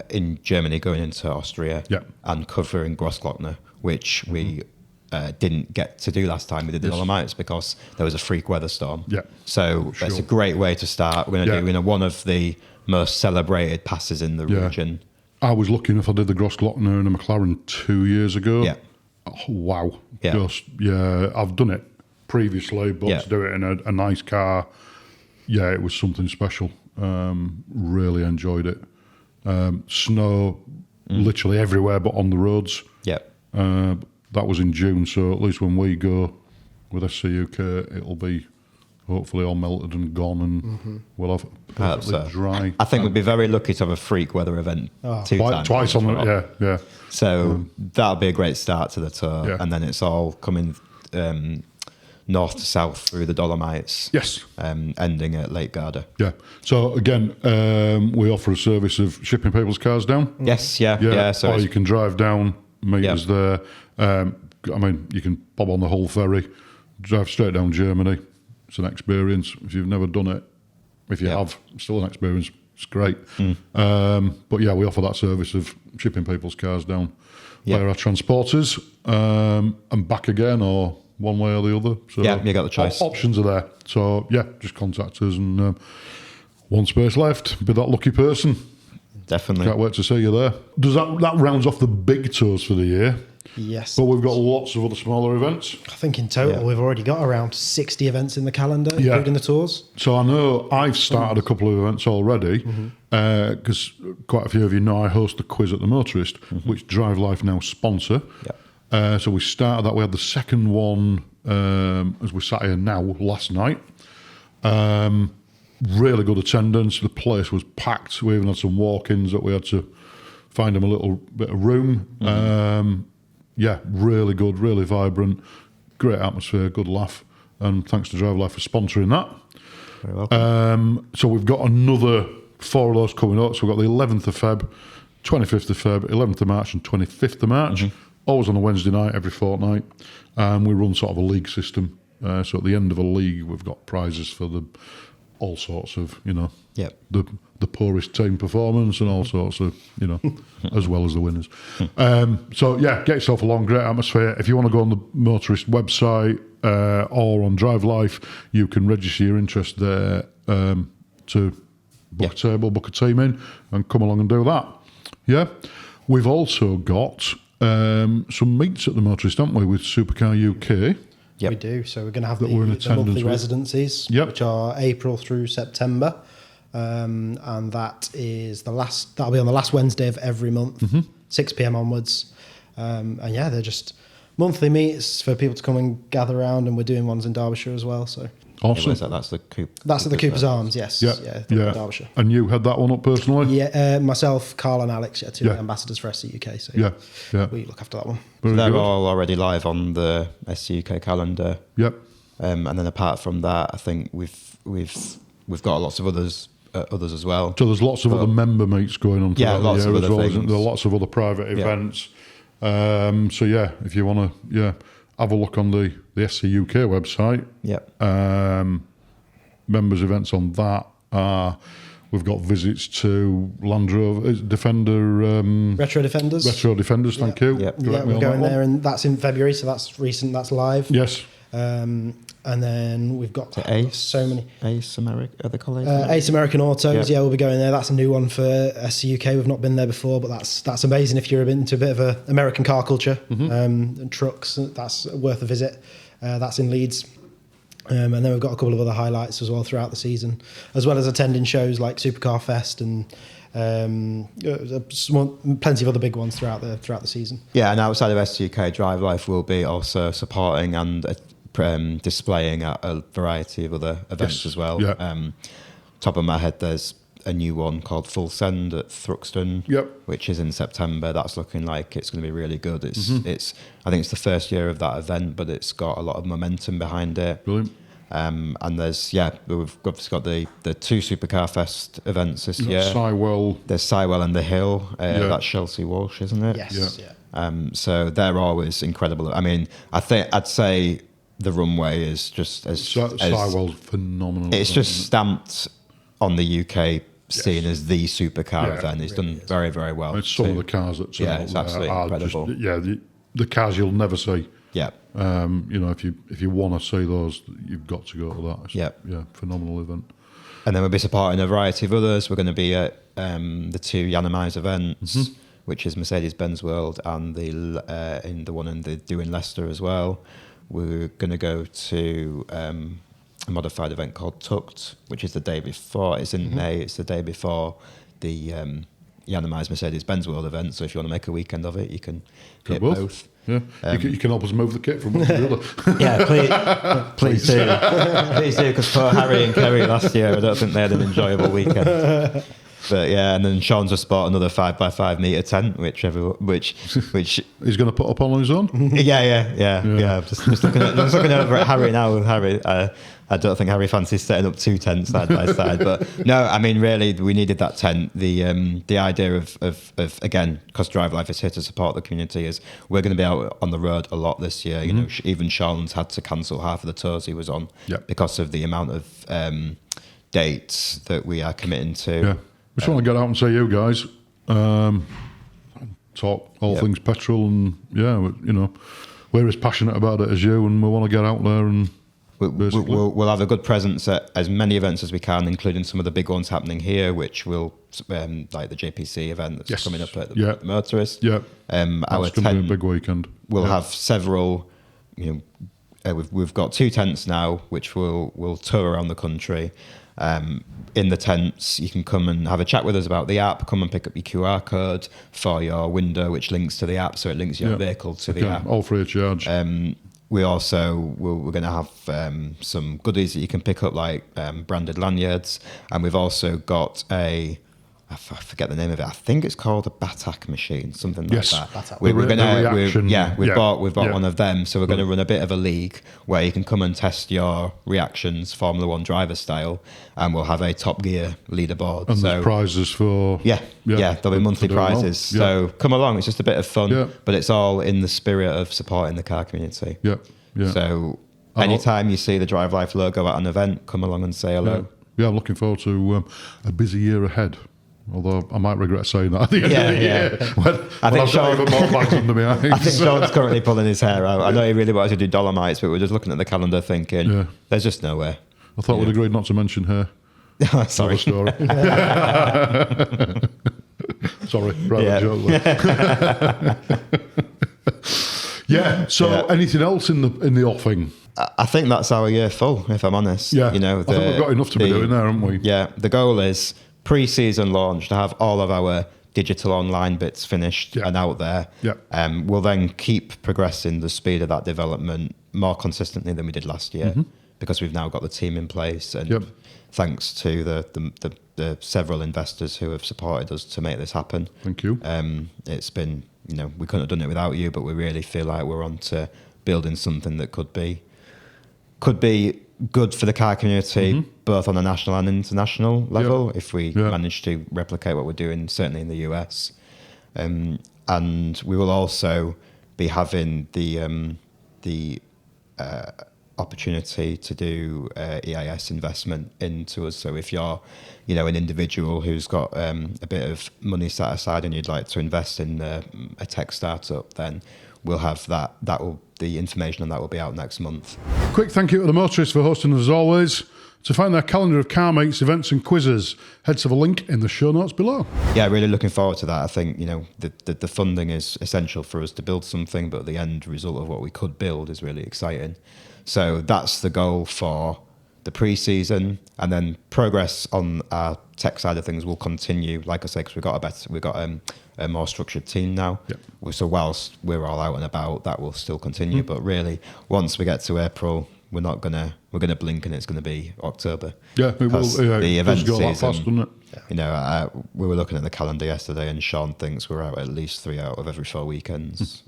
in Germany, going into Austria, and covering Grossglockner, which we didn't get to do last time. We did the Dolomites because there was a freak weather storm. Yeah. So it's a great way to start. We're going to do one of the most celebrated passes in the region. I was lucky enough. I did the Grossglockner in a McLaren 2 years ago. Yeah. Oh, wow. Yeah. I've done it previously, but to do it in a nice car, it was something special. Really enjoyed it. Snow literally everywhere but on the roads. Yeah. That was in June, so at least when we go with SCUK, it'll be hopefully all melted and gone, and we'll have perfectly dry. I think we'd be very lucky to have a freak weather event twice on it. Yeah. So that'll be a great start to the tour, and then it's all coming north to south through the Dolomites. Yes. Ending at Lake Garda. Yeah. So again, we offer a service of shipping people's cars down. Yes. Yeah. So or you can drive down, meet us there. You can bob on the Hull ferry, drive straight down Germany. It's an experience. If you've never done it, if you have, it's still an experience. It's great. But we offer that service of shipping people's cars down via our transporters and back again, or one way or the other. So you got the choice. Options are there. So just contact us, and one space left. Be that lucky person. Definitely. Can't wait to see you there. Does that rounds off the big tours for the year? Yes. But we've got lots of other smaller events. I think in total we've already got around 60 events in the calendar, including the tours. So I know I've started a couple of events already, because quite a few of you know I host the quiz at the Motorist, which DriveLife now sponsor. Yeah. So we started that. We had the second one as we sat here now last night. Really good attendance. The place was packed. We even had some walk-ins that we had to find them a little bit of room. Really good, really vibrant, great atmosphere, good laugh, and thanks to DriveLife for sponsoring that. Very welcome. So we've got another 4 of those coming up. So we've got the 11th of Feb, 25th of Feb, 11th of March and 25th of March, always on a Wednesday night every fortnight. We run sort of a league system. So at the end of a league, we've got prizes for all sorts of, the poorest team performance and all sorts of, as well as the winners. So yeah, get yourself along. Great atmosphere. If you want to go on the motorist website or on DriveLife, you can register your interest there to book a table, book a team in, and come along and do that. Yeah, we've also got some meets at the motorist, haven't we, with Supercar UK? Yep. We do. So we're going to have the monthly residencies, which are April through September. And that is that'll be on the last Wednesday of every month, 6 p.m. onwards. And yeah, they're just monthly meets for people to come and gather around, and we're doing ones in Derbyshire as well. So awesome. That's the Coop. That's at the Cooper's Arms, yes. Yeah. Derbyshire. And you had that one up personally? Yeah, myself, Carl and Alex, two ambassadors for SC UK. So we look after that one. So they're all already live on the SC UK calendar. Yep. And then apart from that, I think we've got lots of others as well. So there's lots of other member meets going on throughout the year as well, isn't there? Lots of other private events. So yeah, if you want to have a look on the SC UK website. Yep. Members events on that. We've got visits to Land Rover Defender. Retro Defenders. Retro Defenders, thank you. Yep. Yeah, we're going there, and that's in February, so that's recent, that's live. Yes. And then we've got so many. Ace America, are they called Ace American Autos, we'll be going there. That's a new one for SC UK. We've not been there before, but that's amazing if you're into a bit of a American car culture and trucks. That's worth a visit. That's in Leeds. And then we've got a couple of other highlights as well throughout the season, as well as attending shows like Supercar Fest and plenty of other big ones throughout the season. Yeah, and outside of SC UK, DriveLife will be also supporting and displaying at a variety of other events as well. Top of my head, there's a new one called Full Send at Thruxton, which is in September. That's looking like it's going to be really good. It's I think it's the first year of that event, but it's got a lot of momentum behind it. Brilliant. And we've obviously got the two Supercar Fest events this year. Sywell. There's Sywell and the Hill. That's Chelsea Walsh, isn't it? Yes. So they're always incredible. I mean, I'd say the runway is just as Sywell's phenomenal. It's just stamped on the UK scene as the supercar event. It's really done very, very well. It's some of the cars that it's absolutely incredible. The cars you'll never see. Yeah. If you want to see those, you've got to go to that. Phenomenal event. And then we'll be supporting a variety of others. We're going to be at the two Yanamize events, which is Mercedes-Benz World and the one in Leicester as well. We're going to go to a modified event called Tucked, which is the day before. It's in May. It's the day before the Yanamize Mercedes-Benz World event. So if you want to make a weekend of it, you can hit both. Yeah, you can help us move the kit from one to the other. Yeah, please do. Please do, because for Harry and Kerry last year, I don't think they had an enjoyable weekend. But yeah, and then Sean's just bought another 5x5 metre tent, which he's going to put up on his own. Yeah. Just looking over at Harry now with Harry. I don't think Harry fancies setting up two tents side by side, but no, I mean really, we needed that tent. The idea of again, because DriveLife is here to support the community, is we're going to be out on the road a lot this year. You know, even Sean's had to cancel half of the tours he was on because of the amount of dates that we are committing to. Yeah. We just want to get out and see you guys, talk all things petrol, and we're as passionate about it as you, and we want to get out there and we'll have a good presence at as many events as we can, including some of the big ones happening here, which will like the JPC event that's coming up at the Motorist. Yeah, our tent going to be a big weekend. We'll have several. We've got two tents now, which will tour around the country. In the tents, you can come and have a chat with us about the app. Come and pick up your QR code for your window, which links to the app, so it links your vehicle to the app. All free of charge. We also we're going to have some goodies that you can pick up, like branded lanyards, and we've also got I forget the name of it. I think it's called a Batak machine, something like that. We've bought one of them, so we're going to run a bit of a league where you can come and test your reactions, Formula One driver style, and we'll have a Top Gear leaderboard. And there's prizes for there'll be monthly prizes. So come along, it's just a bit of fun, but it's all in the spirit of supporting the car community. Yeah. So Anytime you see the Drive Life logo at an event, come along and say hello. Yeah, I'm looking forward to a busy year ahead. Although I might regret saying that at the end of the year. When I've got even more bags under my eyes. I think Sean's currently pulling his hair out. I know he really wanted to do Dolomites, but we're just looking at the calendar thinking, there's just nowhere. I thought we'd agreed not to mention her. Sorry. Story. Sorry, private joke. So anything else in the offing? I think that's our year full, if I'm honest. Yeah, I think we've got enough to be doing there, haven't we? Yeah, the goal is pre-season launch to have all of our digital online bits finished and out there. Yeah. We'll then keep progressing the speed of that development more consistently than we did last year because we've now got the team in place and thanks to the several investors who have supported us to make this happen. Thank you. It's been, we couldn't have done it without you, but we really feel like we're on to building something that could be good for the car community, both on a national and international level, if we manage to replicate what we're doing, certainly in the US. And we will also be having the opportunity to do EIS investment into us. So if you're, an individual who's got a bit of money set aside and you'd like to invest in a tech startup, then we'll have that. The information on that will be out next month. Quick thank you to the motorists for hosting us as always. To find their calendar of car mates, events and quizzes, head to the link in the show notes below. Yeah, really looking forward to that. I think, the funding is essential for us to build something, but the end result of what we could build is really exciting. So that's the goal for the pre-season, and then progress on our tech side of things will continue. Like I say, because we've got a more structured team now. Yep. So whilst we're all out and about, that will still continue. But really, once we get to April, we're gonna blink and it's gonna be October. Yeah, it will. Yeah, the event go season, that fast, doesn't it? We were looking at the calendar yesterday, and Sean thinks we're out at least 3 out of every 4 weekends.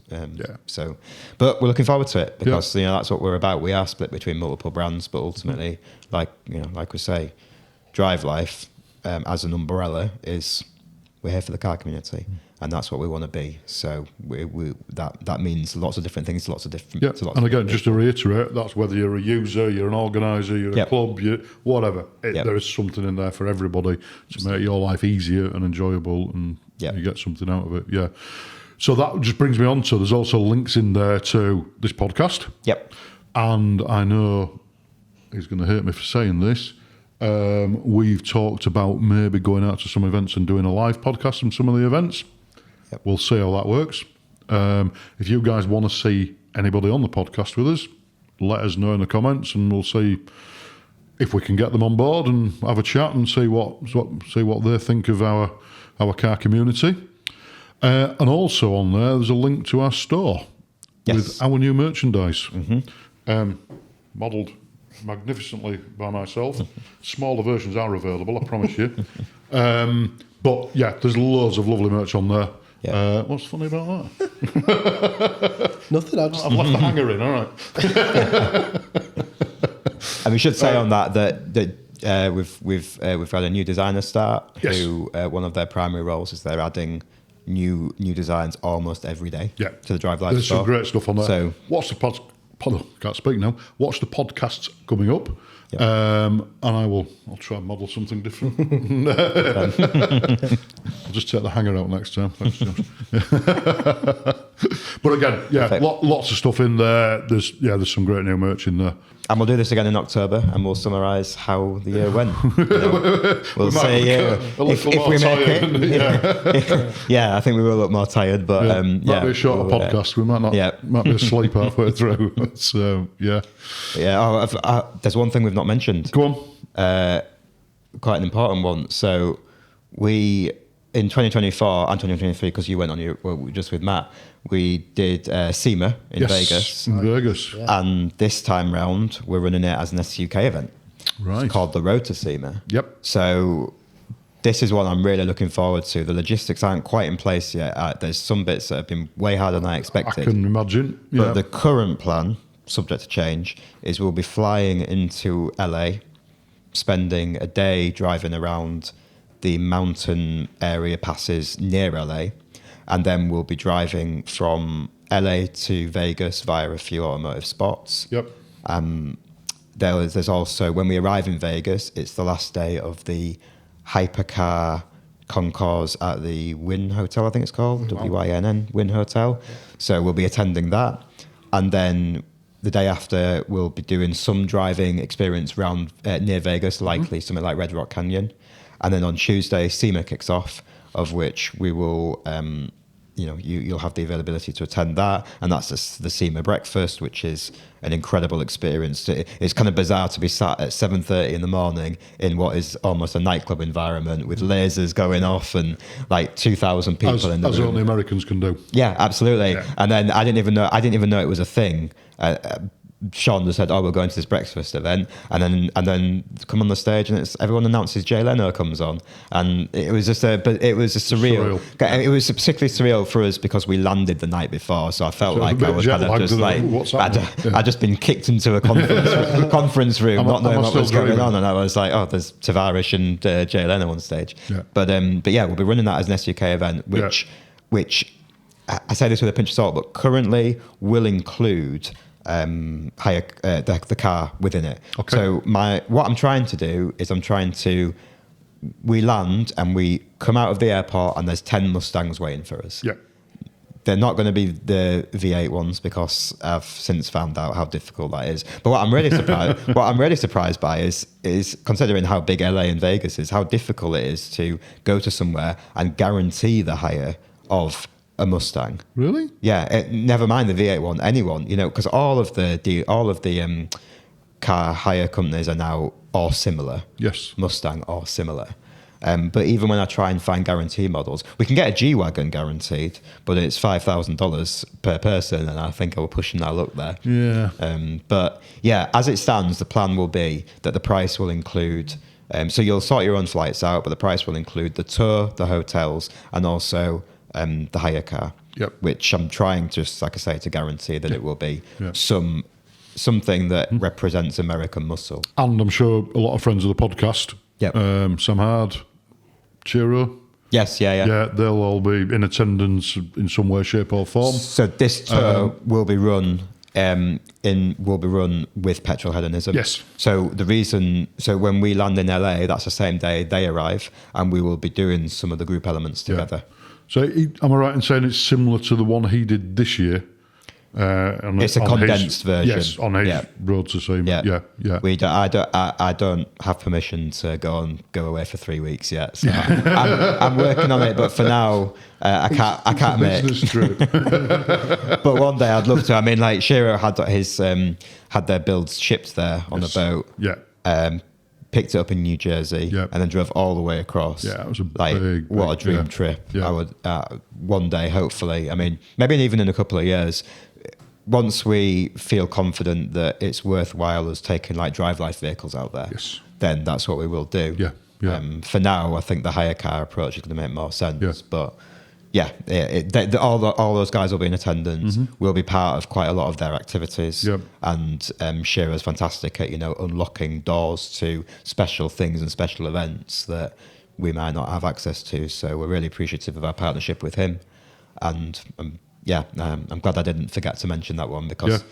So, but we're looking forward to it because that's what we're about. We are split between multiple brands, but ultimately, like we say, Drive Life as an umbrella we're here for the car community, and that's what we want to be. So that means lots of different things, lots of different. Yeah, and again, just to reiterate, that's whether you're a user, you're an organizer, you're a club, whatever. There is something in there for everybody to make your life easier and enjoyable, and you get something out of it. Yeah. So that just brings me on to there's also links in there to this podcast. Yep. And I know he's going to hate me for saying this. We've talked about maybe going out to some events and doing a live podcast from some of the events. Yep. We'll see how that works. If you guys want to see anybody on the podcast with us, let us know in the comments, and we'll see if we can get them on board and have a chat and see what they think of our car community. And also on there's a link to our store with our new merchandise, modelled magnificently by myself. Smaller versions are available, I promise you. But there's loads of lovely merch on there. What's funny about that? Nothing. I've left the hanger in. All right. And we should say on that we've had a new designer start. Yes. Who one of their primary roles is they're adding new designs almost every day. To the DriveLife There's store. some great stuff on there. So watch the can't speak now. Watch the podcasts coming up, and I'll try and model something different. I'll just take the hanger out next time. Thanks, Josh. But again, lots of stuff in there. There's some great new merch in there. And we'll do this again in October, and we'll summarise how the year went. We'll see if we make it. I think we will look more tired, but might be a shorter podcast. We might not. Might be asleep halfway through. So there's one thing we've not mentioned. Go on. Quite an important one. So we in 2024 and 2023, because you went on just with Matt, we did SEMA in Vegas. In Vegas. Yeah. And this time round, we're running it as an SUK event. Right. It's called the Road to SEMA. Yep. So this is one I'm really looking forward to. The logistics aren't quite in place yet. There's some bits that have been way harder than I expected. I can imagine. Yeah. But the current plan, subject to change, is we'll be flying into LA, spending a day driving around the mountain area passes near LA, and then we'll be driving from LA to Vegas via a few automotive spots. Yep. There's also, when we arrive in Vegas, it's the last day of the hypercar concourse at the Wynn Hotel, I think it's called, WYNN, Wynn Hotel. So we'll be attending that. And then the day after, we'll be doing some driving experience around near Vegas, likely something like Red Rock Canyon. And then on Tuesday, SEMA kicks off, of which we will... you'll have the availability to attend that, and that's the SEMA breakfast, which is an incredible experience. It's kind of bizarre to be sat at 7:30 in the morning in what is almost a nightclub environment with lasers going off and like 2,000 people in the room. As only Americans can do. Yeah, absolutely. Yeah. And then I didn't even know it was a thing. Sean just said, "Oh, we're going to this breakfast event," and then come on the stage, and everyone announces Jay Leno comes on, and it was just surreal. It was particularly surreal for us because we landed the night before, so I felt like I was kind of just like I'd just been kicked into a conference room, not knowing what was going on, and I was like, "Oh, there's Tavares and Jay Leno on stage." Yeah. But yeah, we'll be running that as an SUK event, which I say this with a pinch of salt, but currently will include. The car within it. Okay. So what I'm trying to do is we land and we come out of the airport and there's 10 Mustangs waiting for us. Yeah. They're not going to be the V8 ones because I've since found out how difficult that is. But what I'm really surprised by is considering how big LA and Vegas is, how difficult it is to go to somewhere and guarantee the hire of a Mustang. Really? Yeah. Never mind the V8 one. Anyone, because all of the car hire companies are now all similar. Yes. Mustang or similar. But even when I try and find guarantee models, we can get a G-Wagon guaranteed, but it's $5,000 per person, and I think I was pushing that luck there. Yeah. But yeah, as it stands, the plan will be that the price will include. So you'll sort your own flights out, but the price will include the tour, the hotels, and also. The hire car, which I'm trying just, like I say, to guarantee that it will be something that represents American muscle. And I'm sure a lot of friends of the podcast, Sam Hard, Chiro. Yes, yeah, they'll all be in attendance in some way, shape, or form. So this tour will be run with Petrol Hedonism. Yes. So when we land in LA, that's the same day they arrive, and we will be doing some of the group elements together. Yeah. So am I right in saying it's similar to the one he did this year? It's a condensed version. Yes, on his road to SEMA. Yeah. I don't have permission to go away for 3 weeks yet. So I'm working on it, but for now I can't make. Business trip. But one day I'd love to. I mean, like Shiro had their builds shipped there on a boat. Yeah. Picked it up in New Jersey and then drove all the way across. Yeah, it was a what a dream trip. Yeah. I would one day, hopefully. I mean, maybe even in a couple of years, once we feel confident that it's worthwhile us taking like DriveLife vehicles out there, then that's what we will do. Yeah. For now, I think the hire car approach is going to make more sense. Yeah. But all those guys will be in attendance. We'll be part of quite a lot of their activities. Yep. And Shira's fantastic at unlocking doors to special things and special events that we might not have access to. So we're really appreciative of our partnership with him. And I'm glad I didn't forget to mention that one because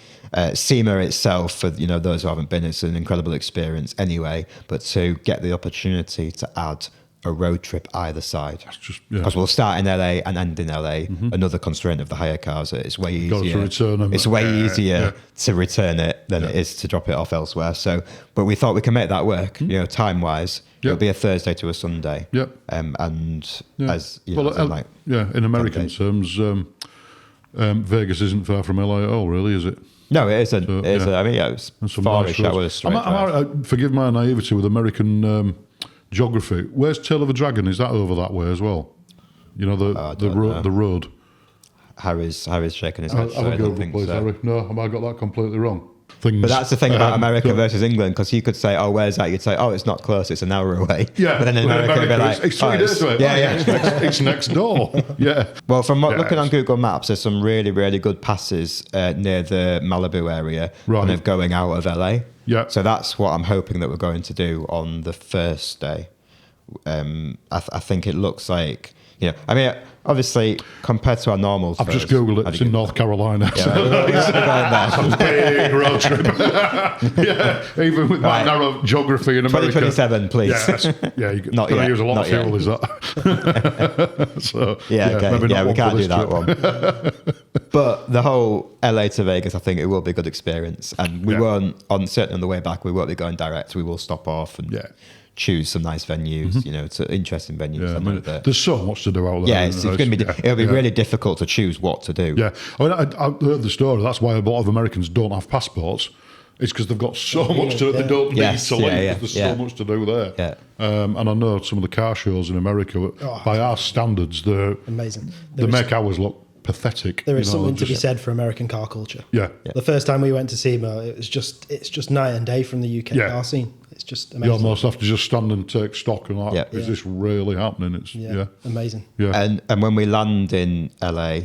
SEMA itself, for those who haven't been, it's an incredible experience anyway. But to get the opportunity to add a road trip either side, because we'll start in LA and end in LA. Another constraint of the hire cars, it's way easier. It's way easier to return it than it is to drop it off elsewhere. So, but we thought we can make that work. Time wise, it'll be a Thursday to a Sunday. As in American terms, Vegas isn't far from LA at all, really, is it? No, it isn't. It isn't. I mean, it's far-ish hours straight. Forgive my naivety with American geography. Where's Tail of a Dragon? Is that over that way as well? The road. Harry's shaking his head. I don't think so. Harry. No, have I got that completely wrong? But that's the thing about America versus England, because you could say, "Oh, where's that?" You'd say, "Oh, it's not close; it's an hour away." Yeah, but then in America, it'd be like, "It's 3 days away." It's next door. Yeah. Well, from looking on Google Maps, there's some really, really good passes near the Malibu area, kind of going out of LA. Yeah. So that's what I'm hoping that we're going to do on the first day. I think it looks like Yeah, I mean, obviously, compared to our normals, I've just Googled it. It's in North Carolina. Yeah, That's a big road trip. Yeah, even with my narrow geography in America. 2027, please. Yeah, you Not can yet, use a lot not of fuel, yet. is that? So, Okay. maybe not we one can't for do this that trip. one. But the whole LA to Vegas, I think it will be a good experience. And we won't, certainly on the way back, we won't be going direct. We will stop off and choose some nice venues, it's interesting venues. Yeah, I mean, there's so much to do out there. Yeah, it's going to be. It'll be really difficult to choose what to do. Yeah, I mean, I heard the story. That's why a lot of Americans don't have passports. It's because they've got so much to. They don't need to leave. There's so much to do there. Yeah. And I know some of the car shows in America, by our standards, they're amazing. They make ours look pathetic. There is something to be said for American car culture. Yeah. The first time we went to SEMA, it's just night and day from the UK car scene. It's just amazing. You almost have to just stand and take stock and like, is this really happening? It's amazing. Yeah. And when we land in LA,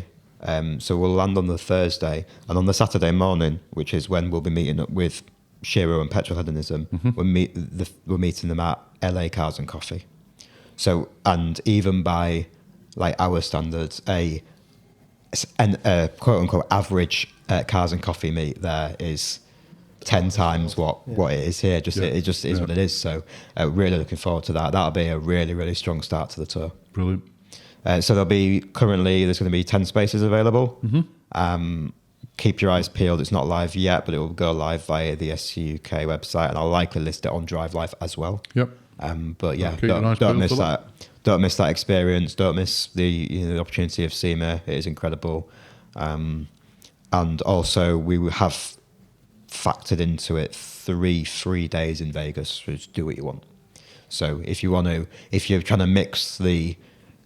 so we'll land on the Thursday, and on the Saturday morning, which is when we'll be meeting up with Shiro and Petrol Hedonism, we're meeting them at LA Cars and Coffee. So, and even by like our standards, a quote unquote average Cars and Coffee meet there is 10 times what it is here. It just is what it is. So really looking forward to that. That'll be a really, really strong start to the tour. Brilliant. So there's going to be 10 spaces available. Keep your eyes peeled. It's not live yet, but it will go live via the SUK website, and I'll likely list it on DriveLife as well. Yep. But yeah, don't miss that. Don't miss that experience. Don't miss the opportunity of SEMA. It is incredible. And also we have factored into it 3 days in Vegas. So just do what you want. So if you're trying to mix the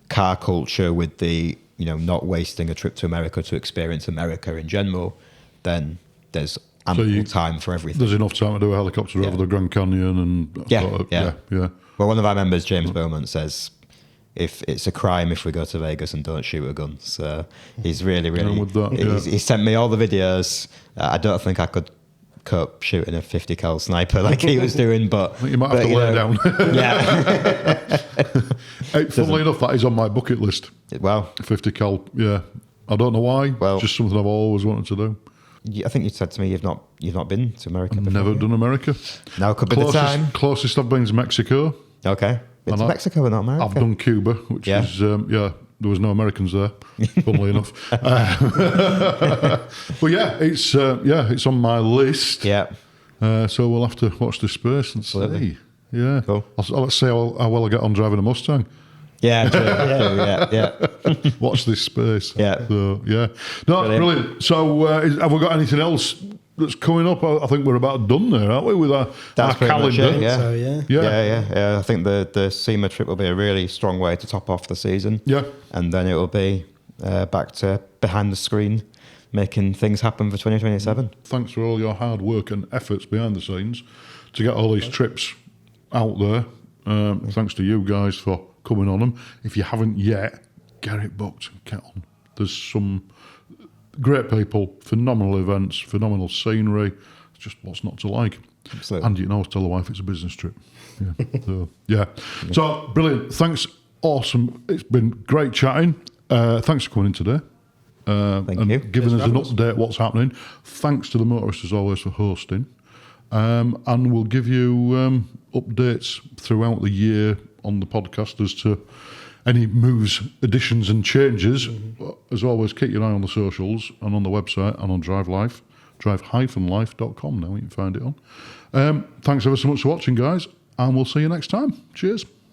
car culture with the not wasting a trip to America to experience America in general, then there's ample time for everything. There's enough time to do a helicopter over the Grand Canyon and yeah. Well, one of our members, James Beaumont, says if it's a crime if we go to Vegas and don't shoot a gun. So he's really he sent me all the videos. I don't think I could cope shooting a 50 cal sniper like he was doing, but I think you might have to lay down. Yeah. Funnily enough, that is on my bucket list. Well, 50 cal. Yeah, I don't know why. Well, just something I've always wanted to do. I think you said to me you've not been to America before. Never done America. Now could be the time. Closest I've been is Mexico. Okay. It's Mexico, but not America. I've done Cuba, which is there was no Americans there, funnily enough. But it's on my list. Yeah. So we'll have to watch this space and see. Yeah. Cool. Let's see how well I get on driving a Mustang. Yeah, true. Yeah. Watch this space. Yeah. So, yeah. No, brilliant. So have we got anything else that's coming up? I think we're about done there, aren't we, with our calendar? Yeah. I think the SEMA trip will be a really strong way to top off the season. Yeah. And then it will be back to behind the screen, making things happen for 2027. Thanks for all your hard work and efforts behind the scenes to get all these trips out there. Thanks to you guys for coming on them. If you haven't yet, get it booked and get on. There's some great people, phenomenal events, phenomenal scenery. It's just what's not to like. Absolutely. And you can always tell the wife it's a business trip. Yeah. So brilliant. Thanks. Awesome. It's been great chatting. Thanks for coming in today. Thank you. Giving us an update what's happening. Thanks to the motorists as always for hosting. And we'll give you updates throughout the year on the podcast as to any moves, additions and changes. As always, keep your eye on the socials and on the website and on DriveLife, drive-life.com now you can find it on. Thanks ever so much for watching, guys, and we'll see you next time. Cheers.